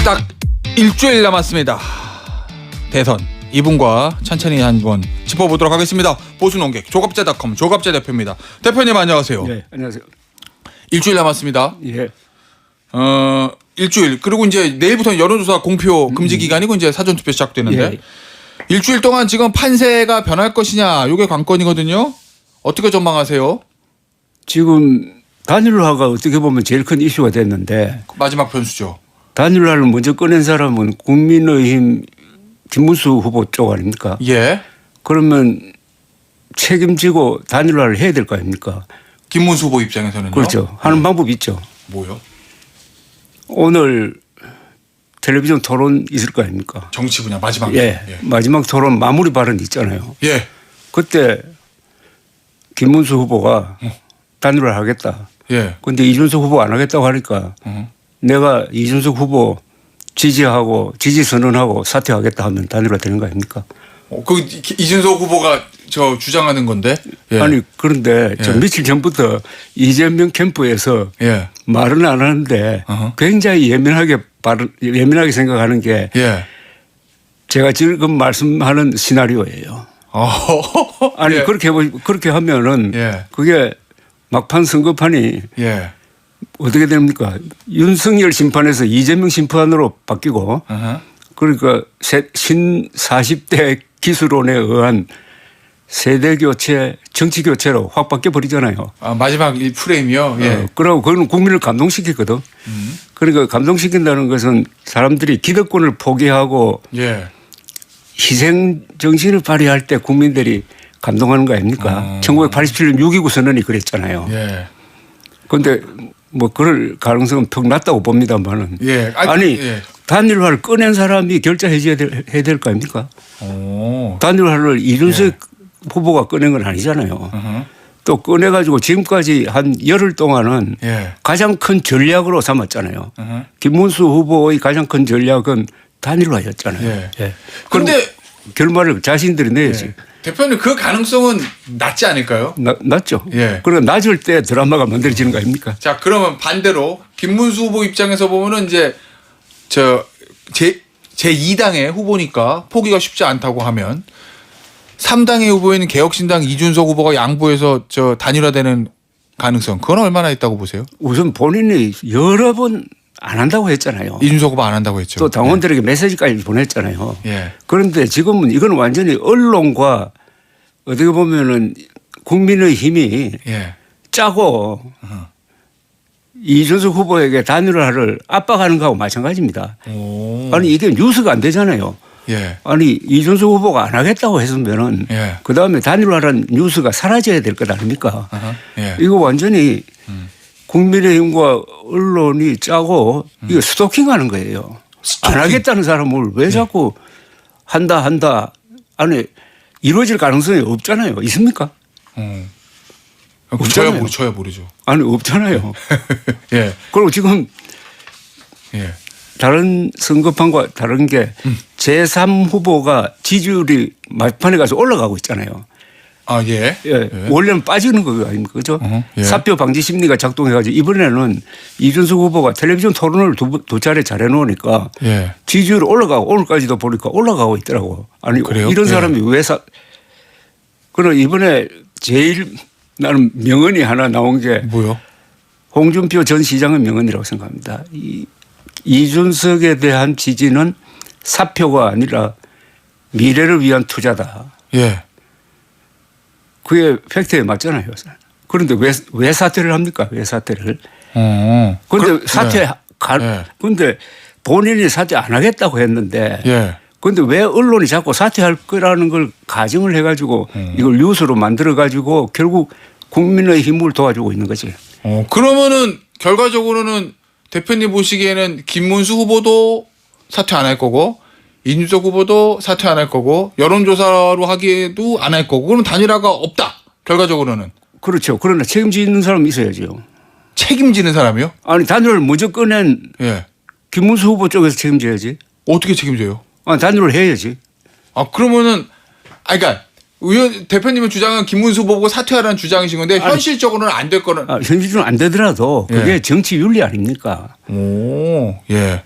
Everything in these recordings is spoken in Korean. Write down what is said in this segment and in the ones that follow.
딱 일주일 남았습니다. 대선 이분과 천천히 한번 짚어보도록 하겠습니다. 보수논객 조갑제닷컴 조갑제 대표입니다. 대표님 안녕하세요. 네, 안녕하세요. 일주일 남았습니다. 예. 일주일 그리고 이제 내일부터는 여론조사 공표 금지 기간이고 이제 사전투표 시작되는데 예. 일주일 동안 지금 판세가 변할 것이냐 이게 관건이거든요. 어떻게 전망하세요? 지금 단일화가 어떻게 보면 제일 큰 이슈가 됐는데 마지막 변수죠. 단일화를 먼저 꺼낸 사람은 국민의힘 김문수 후보 쪽 아닙니까? 예. 그러면 책임지고 단일화를 해야 될 거 아닙니까? 김문수 후보 입장에서는요. 그렇죠. 하는 방법이 있죠. 뭐요? 오늘 텔레비전 토론 있을 거 아닙니까? 정치 분야 마지막. 예. 마지막 토론 마무리 발언 있잖아요. 예. 그때 김문수 후보가 단일화를 하겠다. 예. 그런데 이준석 후보 안 하겠다고 하니까 내가 이준석 후보 지지하고 지지 선언하고 사퇴하겠다 하면 단일화 되는 거 아닙니까? 그 이준석 후보가 저 주장하는 건데. 예. 아니 그런데 저 예. 며칠 전부터 이재명 캠프에서 예. 말은 안 하는데 어허. 굉장히 예민하게 생각하는 게 예. 제가 지금 말씀하는 시나리오예요. 아니 예. 그렇게 하면은 예. 그게 막판 선거판이 예. 어떻게 됩니까? 윤석열 심판에서 이재명 심판으로 바뀌고 어허. 그러니까 신 40대 기술론에 의한 세대 교체, 정치 교체로 확 바뀌어 버리잖아요. 아, 마지막 이 프레임이요. 예. 그러고 그거는 국민을 감동시켰거든. 그러니까 감동시킨다는 것은 사람들이 기득권을 포기하고 예. 희생 정신을 발휘할 때 국민들이 감동하는 거 아닙니까? 1987년 6.29 선언이 그랬잖아요. 예. 그런데 뭐 그럴 가능성은 턱 낮다고 봅니다만은. 예. 아니 예. 단일화를 꺼낸 사람이 결정해야 될 거 아닙니까? 오. 단일화를 이준석 후보가 꺼낸 건 아니잖아요. 어허. 또 꺼내가지고 지금까지 한 열흘 동안은 예. 가장 큰 전략으로 삼았잖아요. 어허. 김문수 후보의 가장 큰 전략은 단일화였잖아요. 예. 그런데 근데 결말을 자신들이 내야지. 대표님 그 가능성은 낮지 않을까요? 낮죠. 예. 그러나 낮을 때 드라마가 만들어지는 거 아닙니까? 자, 그러면 반대로 김문수 후보 입장에서 보면은 이제 제 2당의 후보니까 포기가 쉽지 않다고 하면 3당의 후보인 개혁신당 이준석 후보가 양보해서 저 단일화되는 가능성 그건 얼마나 있다고 보세요? 우선 본인이 여러 번 안 한다고 했잖아요. 이준석 후보 안 한다고 했죠. 또 당원들에게 메시지까지 보냈잖아요. 예. 그런데 지금은 이건 완전히 언론과 어떻게 보면은 국민의 힘이 예. 짜고 이준석 후보에게 단일화를 압박하는 거하고 마찬가지입니다. 오. 아니 이게 뉴스가 안 되잖아요. 예. 아니 이준석 후보가 안 하겠다고 했으면은 예. 그다음에 단일화라는 뉴스가 사라져야 될 것 아닙니까? 어허. 예. 이거 완전히 국민의힘과 언론이 짜고 이거 스토킹하는 거예요. 안 하겠다는 사람을 왜 자꾸 한다 아니 이루어질 가능성이 없잖아요. 있습니까? 없잖아요. 저야 모르죠. 아니 없잖아요. 예. 그리고 지금 예. 다른 선거판과 다른 게 제3 후보가 지지율이 막판에 가서 올라가고 있잖아요. 아, 예. 예. 원래는 빠지는 거 아닙니까? 그죠? 예. 사표 방지 심리가 작동해가지고 이번에는 이준석 후보가 텔레비전 토론을 두 차례 잘해 놓으니까 예. 지지율이 올라가고 오늘까지도 보니까 올라가고 있더라고. 아니 그래요? 이런 사람이 왜 그럼 이번에 제일 나는 명언이 하나 나온 게 뭐요? 홍준표 전 시장의 명언이라고 생각합니다. 이준석에 대한 지지는 사표가 아니라 미래를 위한 투자다. 예. 그게 팩트에 맞잖아요. 그런데 왜 사퇴를 합니까? 왜 사퇴를? 그런데 그런데 본인이 사퇴 안 하겠다고 했는데 예. 그런데 왜 언론이 자꾸 사퇴할 거라는 걸 가정을 해가지고 이걸 뉴스로 만들어가지고 결국 국민의 힘을 도와주고 있는 거지. 그러면은 결과적으로는 대표님 보시기에는 김문수 후보도 사퇴 안 할 거고 이준석 후보도 사퇴 안 할 거고 여론조사로 하기에도 안 할 거고 그럼 단일화가 없다. 결과적으로는. 그렇죠. 그러나 책임지는 사람이 있어야죠. 책임지는 사람이요? 아니 단일화를 먼저 꺼낸 예. 김문수 후보 쪽에서 책임져야지. 어떻게 책임져요? 단일화를 해야지. 그러면은 그러니까 대표님의 주장은 김문수 후보고 사퇴하라는 주장이신 건데 현실적으로는 안 될 거는. 현실적으로 안 되더라도 그게 정치 윤리 아닙니까? 오, 예.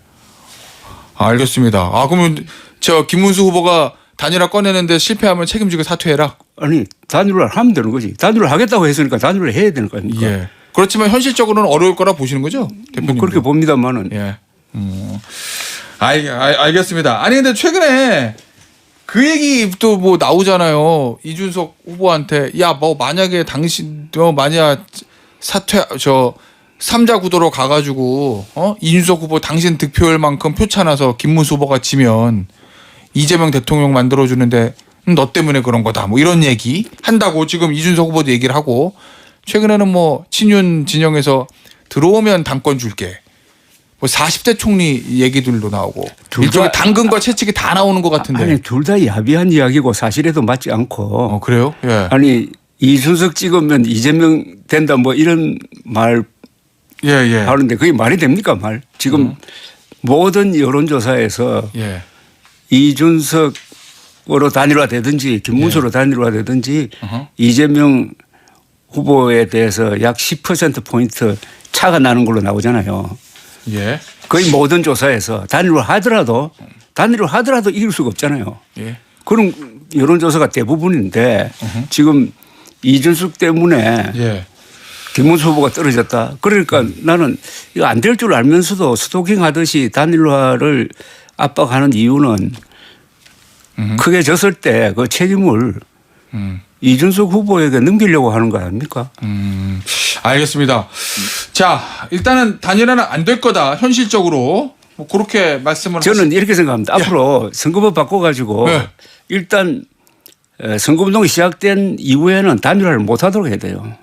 알겠습니다. 아 그러면 저 김문수 후보가 단일화 꺼내는데 실패하면 책임지고 사퇴해라. 아니 단일화를 하면 되는 거지. 단일화 하겠다고 했으니까 단일화 해야 되는 거 아닙니까? 예. 그렇지만 현실적으로는 어려울 거라 보시는 거죠, 대표님? 뭐 그렇게 봅니다만은. 예. 알겠습니다. 아니 근데 최근에 그 얘기 또 뭐 나오잖아요. 이준석 후보한테 야 뭐 만약에 당신도 만약 사퇴 저 3자 구도로 가가지고 이준석 후보 당신 득표율만큼 표 차나서 김문수 후보가 지면 이재명 대통령 만들어주는데 너 때문에 그런 거다. 뭐 이런 얘기 한다고 지금 이준석 후보도 얘기를 하고 최근에는 뭐 친윤 진영에서 들어오면 당권 줄게. 뭐 40대 총리 얘기들도 나오고 일종의 당근과 채찍이 다 나오는 것 같은데. 아니 둘 다 야비한 이야기고 사실에도 맞지 않고. 그래요? 예. 아니 이준석 찍으면 이재명 된다 뭐 이런 말 예. 하는데 그게 말이 됩니까 말? 지금 모든 여론조사에서 예. 이준석으로 단일화되든지 김문수로 단일화되든지 이재명 후보에 대해서 약 10%포인트 차가 나는 걸로 나오잖아요. 예. 거의 모든 조사에서 단일화하더라도 이길 수가 없잖아요. 예. 그런 여론조사가 대부분인데 지금 이준석 때문에 예. 김문수 후보가 떨어졌다. 그러니까 나는 이거 안 될 줄 알면서도 스토킹 하듯이 단일화를 압박하는 이유는 크게 졌을 때 그 책임을 이준석 후보에게 넘기려고 하는 거 아닙니까? 알겠습니다. 자, 일단은 단일화는 안 될 거다. 현실적으로 뭐 그렇게 말씀을 저는 이렇게 생각합니다. 앞으로 선거법 바꿔가지고 네. 일단 선거운동이 시작된 이후에는 단일화를 못 하도록 해야 돼요.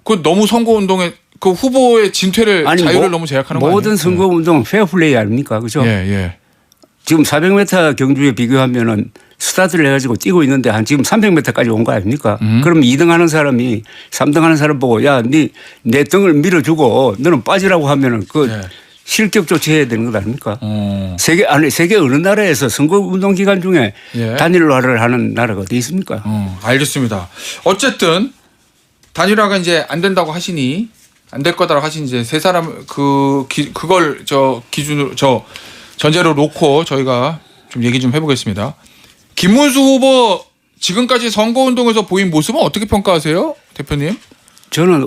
그 너무 선거운동에 그 후보의 진퇴를 자유를 너무 제약하는 거 아니에요? 모든 선거운동은 페어플레이 아닙니까? 그죠? 예. 지금 400m 경주에 비교하면은 스타트를 해가지고 뛰고 있는데 한 지금 300m까지 온 거 아닙니까? 그럼 2등 하는 사람이 3등 하는 사람 보고 야, 내 등을 밀어주고 너는 빠지라고 하면은 그 실격 조치해야 되는 것 아닙니까? 세계 어느 나라에서 선거운동 기간 중에 단일화를 하는 나라가 어디 있습니까? 알겠습니다. 어쨌든 단일화가 이제 안 된다고 하시니 안 될 거다라고 하시니 이제 세 사람 그걸 기준으로 전제로 놓고 저희가 좀 얘기 좀 해보겠습니다. 김문수 후보 지금까지 선거운동에서 보인 모습은 어떻게 평가하세요, 대표님? 저는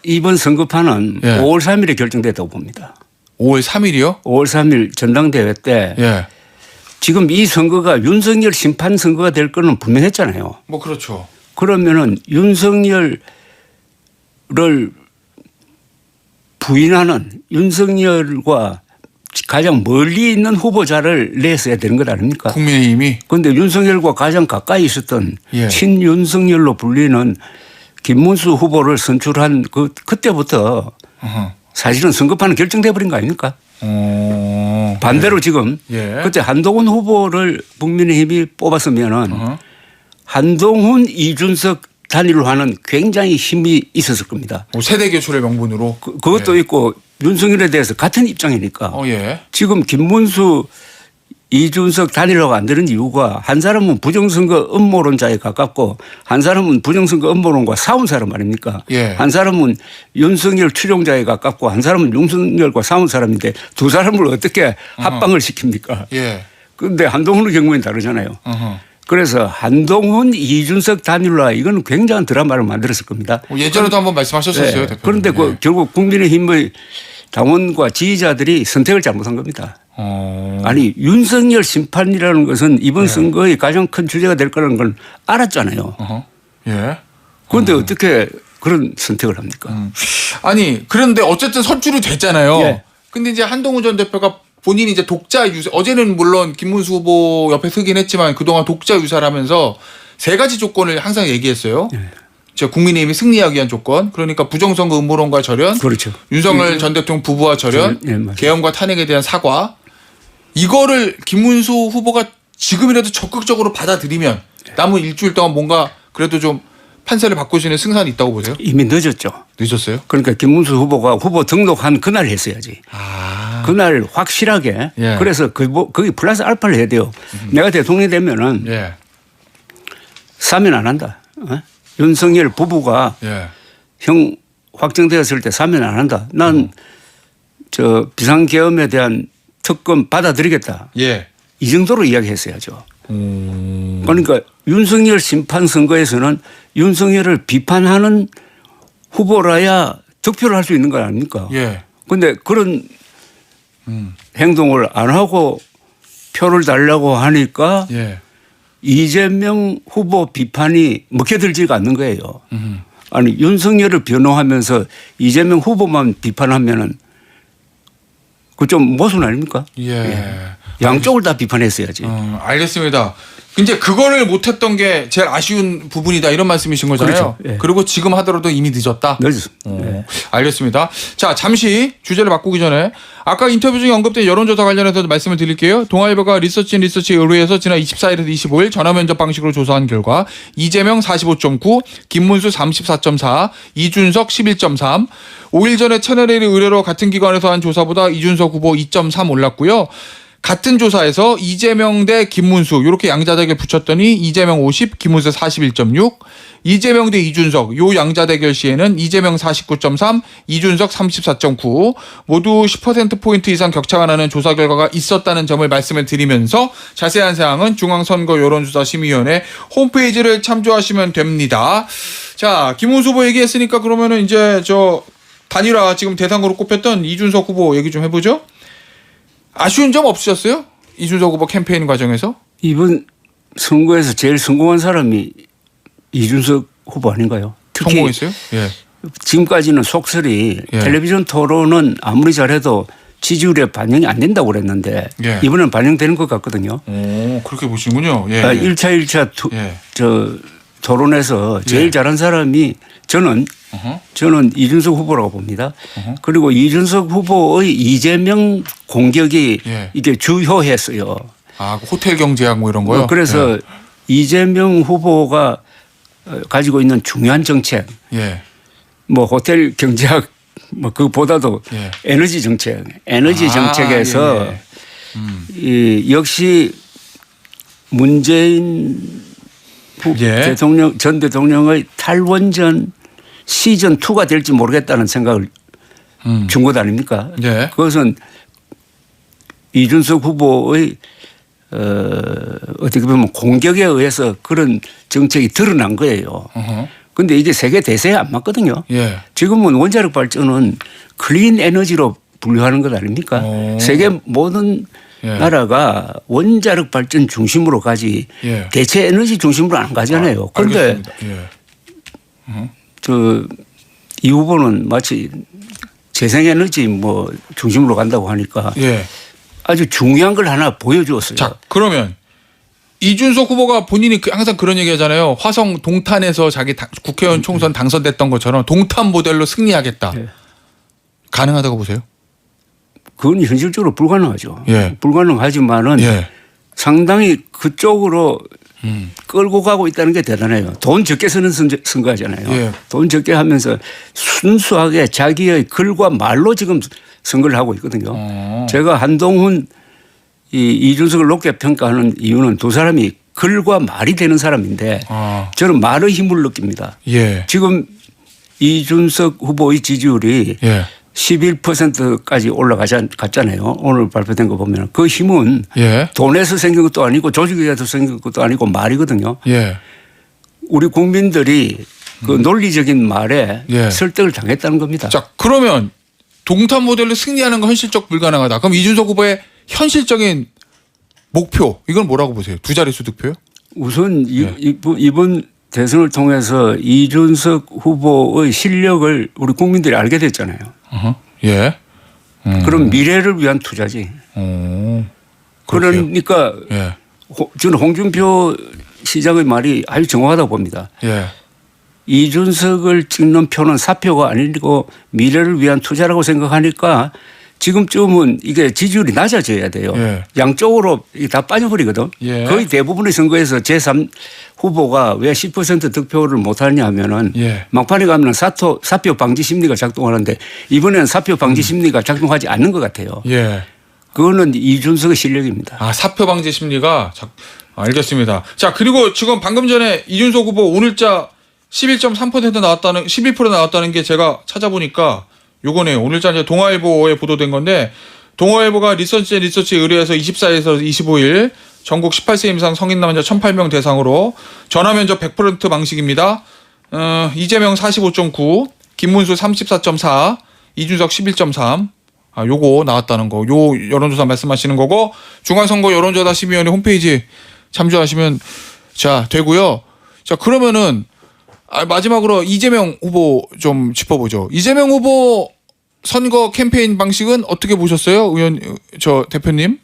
이번 선거판은 5월 3일에 결정됐다고 봅니다. 5월 3일이요? 5월 3일 전당대회 때 지금 이 선거가 윤석열 심판 선거가 될 거는 분명했잖아요. 뭐 그렇죠. 그러면은 윤석열을 부인하는 윤석열과 가장 멀리 있는 후보자를 냈어야 되는 것 아닙니까? 국민의힘이. 그런데 윤석열과 가장 가까이 있었던 친윤석열로 불리는 김문수 후보를 선출한 그때부터 사실은 선거판은 결정돼 버린 거 아닙니까? 반대로 지금 그때 한동훈 후보를 국민의힘이 뽑았으면은 한동훈 이준석 단일화는 굉장히 힘이 있었을 겁니다. 세대 교체의 명분으로. 그것도 있고 윤석열에 대해서 같은 입장이니까. 지금 김문수 이준석 단일화가 안 되는 이유가 한 사람은 부정선거 음모론자에 가깝고 한 사람은 부정선거 음모론과 싸운 사람 아닙니까? 한 사람은 윤석열 추종자에 가깝고 한 사람은 윤석열과 싸운 사람인데 두 사람을 어떻게 합방을 시킵니까? 그런데 한동훈의 경우에는 다르잖아요. 그래서 한동훈 이준석 단일화 이건 굉장한 드라마를 만들었을 겁니다. 예전에도 한번 말씀하셨었어요. 대표님. 그런데 결국 국민의힘의 당원과 지지자들이 선택을 잘못한 겁니다. 아니 윤석열 심판이라는 것은 이번 선거의 가장 큰 주제가 될 거라는 걸 알았잖아요. 그런데 어떻게 그런 선택을 합니까? 아니 그런데 어쨌든 선출이 됐잖아요. 근데 이제 한동훈 전 대표가 본인이 이제 독자 유세, 어제는 물론 김문수 후보 옆에 서긴 했지만 그동안 독자 유사를 하면서 세 가지 조건을 항상 얘기했어요. 저 국민의힘이 승리하기 위한 조건, 그러니까 부정선거 음모론과 절연, 그렇죠. 윤석열 전 대통령 부부와 절연, 계엄과 탄핵에 대한 사과, 이거를 김문수 후보가 지금이라도 적극적으로 받아들이면 남은 일주일 동안 뭔가 그래도 좀 판세를 바꿀 수 있는 승산이 있다고 보세요? 이미 늦었죠. 늦었어요? 그러니까 김문수 후보가 후보 등록한 그날 했어야지. 그날 확실하게. 그래서 거기 플러스 알파를 해야 돼요. 내가 대통령이 되면은 사면 안 한다. 윤석열 부부가 형 확정되었을 때 사면 안 한다. 난 저 비상계엄에 대한 특검 받아들이겠다. 예. 이 정도로 이야기했어야죠. 그러니까 윤석열 심판 선거에서는 윤석열을 비판하는 후보라야 득표를 할 수 있는 거 아닙니까? 그런데 예. 그런 행동을 안 하고 표를 달라고 하니까 예. 이재명 후보 비판이 먹혀들지가 않는 거예요. 아니 윤석열을 변호하면서 이재명 후보만 비판하면은 그 좀 모순 아닙니까? 예. 양쪽을 다 비판했어야지. 알겠습니다. 이제 그거를 못했던 게 제일 아쉬운 부분이다 이런 말씀이신 거잖아요. 그렇죠. 예. 그리고 지금 하더라도 이미 늦었다. 늦었습니다. 예. 알겠습니다. 자, 잠시 주제를 바꾸기 전에 아까 인터뷰 중에 언급된 여론조사 관련해서 말씀을 드릴게요. 동아일보가 리서치인 리서치에 의뢰해서 지난 24일에서 25일 전화면접 방식으로 조사한 결과 이재명 45.9, 김문수 34.4, 이준석 11.3, 5일 전에 채널A 의뢰로 같은 기관에서 한 조사보다 이준석 후보 2.3 올랐고요. 같은 조사에서 이재명 대 김문수 이렇게 양자대결 붙였더니 이재명 50, 김문수 41.6, 이재명 대 이준석 요 양자대결 시에는 이재명 49.3, 이준석 34.9 모두 10%포인트 이상 격차가 나는 조사 결과가 있었다는 점을 말씀을 드리면서 자세한 사항은 중앙선거여론조사심의위원회 홈페이지를 참조하시면 됩니다. 자, 김문수 후보 얘기했으니까 그러면은 이제 저 단일화 지금 대상으로 꼽혔던 이준석 후보 얘기 좀 해보죠. 아쉬운 점 없으셨어요? 이준석 후보 캠페인 과정에서? 이번 선거에서 제일 성공한 사람이 이준석 후보 아닌가요? 특히 성공했어요? 예. 지금까지는 속설이 예. 텔레비전 토론은 아무리 잘해도 지지율에 반영이 안 된다고 그랬는데 예. 이번엔 반영되는 것 같거든요. 오, 그렇게 보시는군요. 예. 1차 1차 예. 토론에서 제일 예. 잘한 사람이 저는 이준석 후보라고 봅니다. 그리고 이준석 후보의 이재명 공격이 예. 이게 주요했어요. 아, 호텔 경제학 뭐 이런 거요? 그래서 예. 이재명 후보가 가지고 있는 중요한 정책, 예. 뭐 호텔 경제학 뭐 그보다도 예. 에너지 정책, 에너지 정책에서 예. 이 역시 문재인 예. 전 대통령의 탈원전 시즌 2가 될지 모르겠다는 생각을 준 것 아닙니까? 예. 그것은 이준석 후보의 어떻게 보면 공격에 의해서 그런 정책이 드러난 거예요. 그런데 이게 세계 대세에 안 맞거든요. 예. 지금은 원자력 발전은 클린 에너지로 분류하는 것 아닙니까? 오. 세계 모든 예. 나라가 원자력 발전 중심으로 가지 예. 대체 에너지 중심으로 안 가잖아요. 그런데 예. 이 후보는 마치 재생에너지 뭐 중심으로 간다고 하니까 예. 아주 중요한 걸 하나 보여주었어요. 자, 그러면 이준석 후보가 본인이 항상 그런 얘기 하잖아요. 화성 동탄에서 자기 국회의원 총선 당선됐던 것처럼 동탄 모델로 승리하겠다. 예. 가능하다고 보세요? 그건 현실적으로 불가능하죠. 예. 불가능하지만은 예. 상당히 그쪽으로 끌고 가고 있다는 게 대단해요. 돈 적게 쓰는 선거하잖아요. 예. 돈 적게 하면서 순수하게 자기의 글과 말로 지금 선거를 하고 있거든요. 제가 한동훈 이준석을 높게 평가하는 이유는 두 사람이 글과 말이 되는 사람인데 저는 말의 힘을 느낍니다. 예. 지금 이준석 후보의 지지율이 예. 11%까지 올라갔잖아요. 오늘 발표된 거 보면 그 힘은 예. 돈에서 생긴 것도 아니고 조직에 의해서 생긴 것도 아니고 말이거든요. 예. 우리 국민들이 그 논리적인 말에 예. 설득을 당했다는 겁니다. 자, 그러면 동탄 모델로 승리하는 건 현실적 불가능하다. 그럼 이준석 후보의 현실적인 목표 이건 뭐라고 보세요? 두 자릿수 득표요? 우선 이번 대선을 통해서 이준석 후보의 실력을 우리 국민들이 알게 됐잖아요. 예. 그럼 미래를 위한 투자지. 그러니까 예. 저는 홍준표 시장의 말이 아주 정확하다고 봅니다. 예. 이준석을 찍는 표는 사표가 아니고 미래를 위한 투자라고 생각하니까 지금쯤은 이게 지지율이 낮아져야 돼요. 예. 양쪽으로 이게 다 빠져버리거든. 예. 거의 대부분의 선거에서 제3 후보가 왜 10% 득표를 못하냐 하면은 예. 막판에 가면 사표 방지 심리가 작동하는데 이번에는 사표 방지 심리가 작동하지 않는 것 같아요. 예. 그거는 이준석의 실력입니다. 아, 사표 방지 심리가 알겠습니다. 자, 그리고 지금 방금 전에 이준석 후보 오늘자 11.3% 나왔다는 11% 나왔다는 게 제가 찾아보니까 요거네요. 오늘자 이제 동아일보에 보도된 건데 동아일보가 리서치에 의뢰해서 24일에서 25일 전국 18세 이상 성인 남자 1,008명 대상으로 전화 면접 100% 방식입니다. 이재명 45.9, 김문수 34.4, 이준석 11.3. 요거 나왔다는 거. 요 여론조사 말씀하시는 거고, 중앙선거 여론조사 심의위원회 홈페이지 참조하시면 자 되고요. 자 그러면은 마지막으로 이재명 후보 좀 짚어보죠. 이재명 후보 선거 캠페인 방식은 어떻게 보셨어요, 대표님?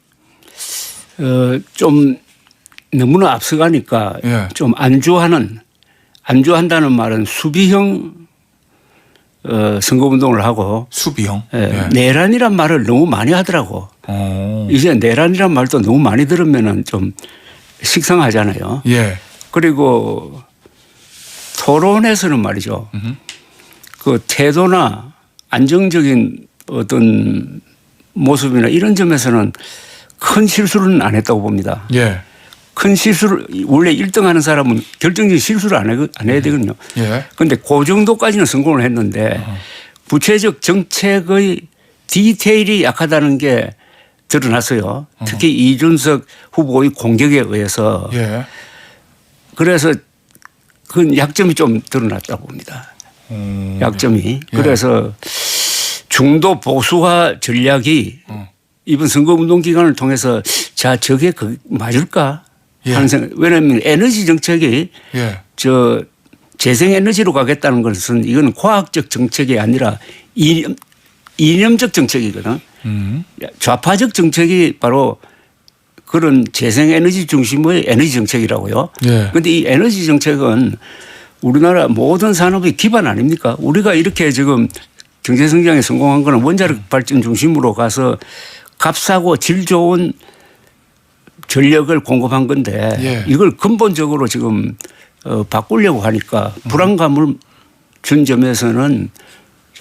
좀 너무나 앞서가니까 예. 좀 안주한다는 말은 수비형 선거운동을 하고 수비형. 예. 내란이란 말을 너무 많이 하더라고. 이제 내란이란 말도 너무 많이 들으면은 좀 식상하잖아요. 예. 그리고 토론에서는 말이죠. 그 태도나 안정적인 어떤 모습이나 이런 점에서는 큰 실수는 안 했다고 봅니다. 예. 큰 실수를 원래 1등 하는 사람은 결정적인 실수를 안 해야 되거든요. 그런데 예. 그 정도까지는 성공을 했는데 구체적 정책의 디테일이 약하다는 게 드러났어요. 특히 이준석 후보의 공격에 의해서. 예. 그래서 그 약점이 좀 드러났다고 봅니다. 약점이. 예. 그래서 중도 보수화 전략이 이번 선거운동 기간을 통해서 자 저게 맞을까 예. 하는 생각. 왜냐하면 에너지 정책이 예. 저 재생에너지로 가겠다는 것은 이건 과학적 정책이 아니라 이념적 정책이거든. 좌파적 정책이 바로 그런 재생에너지 중심의 에너지 정책이라고요. 그런데 예. 이 에너지 정책은 우리나라 모든 산업의 기반 아닙니까? 우리가 이렇게 지금 경제성장에 성공한 거는 원자력 발전 중심으로 가서 값싸고 질 좋은 전력을 공급한 건데 예. 이걸 근본적으로 지금 바꾸려고 하니까 불안감을 준 점에서는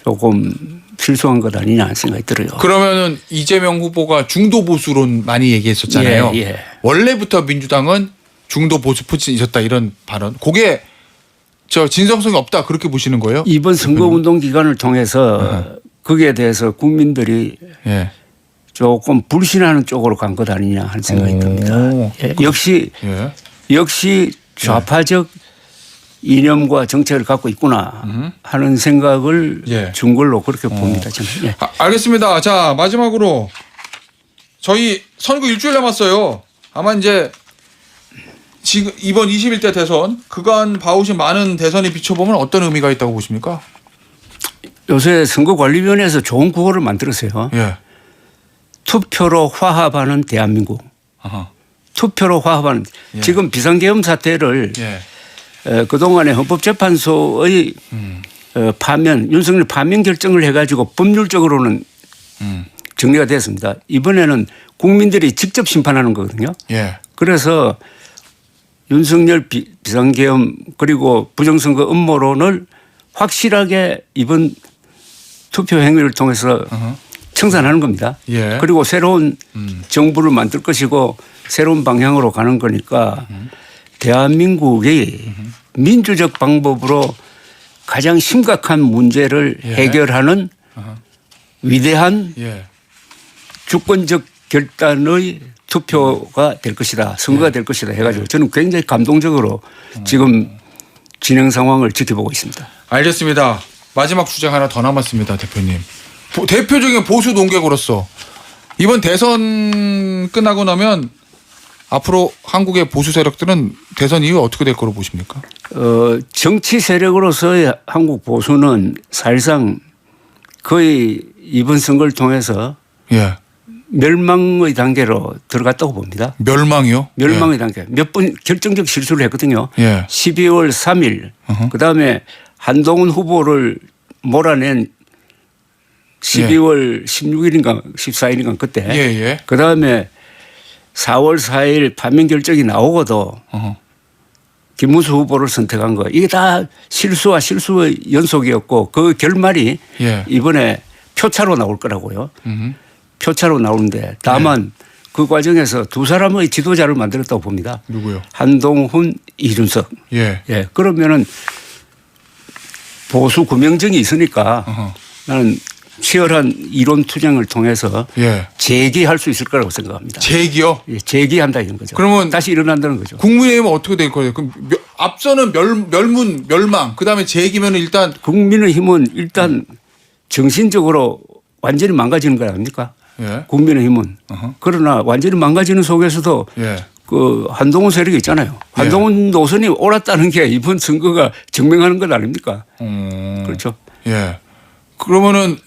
조금 실수한 것 아니냐 하는 생각이 들어요. 그러면은 이재명 후보가 중도 보수론 많이 얘기했었잖아요. 예, 예. 원래부터 민주당은 중도 보수 포진이 있었다 이런 발언. 그게 진정성이 없다 그렇게 보시는 거예요? 이번 선거운동 기간을 통해서 거기에 대해서 국민들이 예. 조금 불신하는 쪽으로 간 것 아니냐 하는 생각이 듭니다. 예. 역시 좌파적 이념과 정책을 갖고 있구나 하는 생각을 예. 준 걸로 그렇게 봅니다. 저는. 예. 알겠습니다. 자 마지막으로 저희 선거 일주일 남았어요. 아마 이제 지금 이번 21대 대선 그간 봐오신 많은 대선에 비춰보면 어떤 의미가 있다고 보십니까? 요새 선거관리위원회에서 좋은 구호를 만들었어요. 예. 투표로 화합하는 대한민국. 아하. 투표로 화합하는. 예. 지금 비상계엄 사태를 예. 그동안에 헌법재판소의 파면, 윤석열 파면 결정을 해가지고 법률적으로는 정리가 됐습니다. 이번에는 국민들이 직접 심판하는 거거든요. 예. 그래서 윤석열 비상계엄 그리고 부정선거 음모론을 확실하게 이번 투표 행위를 통해서 청산하는 겁니다. 예. 그리고 새로운 정부를 만들 것이고 새로운 방향으로 가는 거니까 대한민국이 민주적 방법으로 가장 심각한 문제를 예. 해결하는 위대한 예. 주권적 결단의 투표가 될 것이다. 선거가 될 것이다 해가지고 저는 굉장히 감동적으로 지금 진행 상황을 지켜보고 있습니다. 알겠습니다. 마지막 주장 하나 더 남았습니다, 대표님. 대표적인 보수 논객으로서 이번 대선 끝나고 나면 앞으로 한국의 보수 세력들은 대선 이후 어떻게 될 거로 보십니까? 정치 세력으로서의 한국 보수는 사실상 거의 이번 선거를 통해서 예. 멸망의 단계로 들어갔다고 봅니다. 멸망이요? 멸망의 단계. 몇 번 결정적 실수를 했거든요. 예. 12월 3일 그다음에 한동훈 후보를 몰아낸 12월 16일인가 14일인가 그때. 예. 그다음에 4월 4일 파면 결정이 나오고도 김문수 후보를 선택한 거. 이게 다 실수와 실수의 연속이었고 그 결말이 예. 이번에 표차로 나올 거라고요. 표차로 나오는데 다만 그 과정에서 두 사람의 지도자를 만들었다고 봅니다. 누구요? 한동훈, 이준석. 예. 그러면은 보수 구명정이 있으니까 나는 치열한 이론 투쟁을 통해서 예. 재기할 수 있을 거라고 생각합니다. 재기요? 예, 재기한다 이런 거죠. 그러면 다시 일어난다는 거죠. 국민의힘은 어떻게 될 거예요? 그럼 앞서는 멸망, 그다음에 재기면 일단 국민의힘은 일단 정신적으로 완전히 망가지는 거 아닙니까? 예. 국민의힘은. 그러나 완전히 망가지는 속에서도 예. 그 한동훈 세력이 있잖아요. 한동훈 노선이 옳았다는 게 이번 선거가 증명하는 것 아닙니까? 그렇죠. 예. 그러면은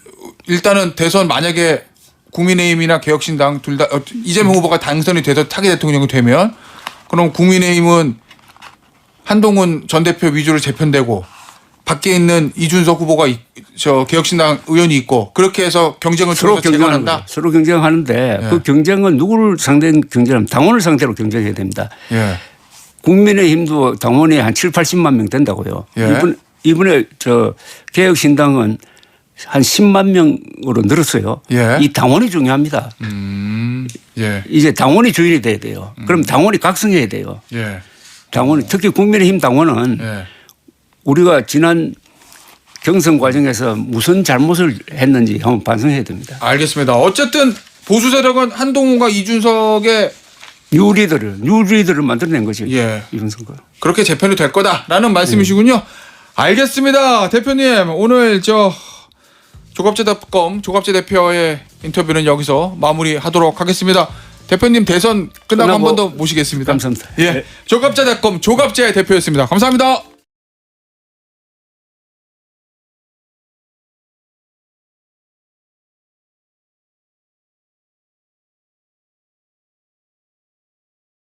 일단은 대선 만약에 국민의힘이나 개혁신당 둘 다 이재명 후보가 당선이 돼서 차기 대통령이 되면 그럼 국민의힘은 한동훈 전 대표 위주로 재편되고 밖에 있는 이준석 후보가 저 개혁신당 의원이 있고 그렇게 해서 경쟁을 서로 통해서 경쟁하는 재건한다. 서로 경쟁하는데 예. 그 경쟁은 누구를 상대로 경쟁하면 당원을 상대로 경쟁해야 됩니다. 예. 국민의힘도 당원이 한 7, 80만 명 된다고요. 예. 이번에 저 개혁신당은 한 10만 명으로 늘었어요. 예. 이 당원이 중요합니다. 예. 이제 당원이 주인이 돼야 돼요. 그럼 당원이 각성해야 돼요. 예. 당원이 특히 국민의힘 당원은 예. 우리가 지난 경선 과정에서 무슨 잘못을 했는지 한번 반성해야 됩니다. 알겠습니다. 어쨌든 보수 세력은 한동훈과 이준석의 뉴리더를 만들어낸 거죠. 예. 이번 선거. 그렇게 재편이 될 거다라는 말씀이시군요. 알겠습니다. 대표님 오늘 저 조갑제닷컴 조갑제 대표의 인터뷰는 여기서 마무리하도록 하겠습니다. 대표님 대선 끝나고 한 번 더 모시겠습니다. 감사합니다. 예, 조갑제닷컴 조갑제 대표였습니다. 감사합니다.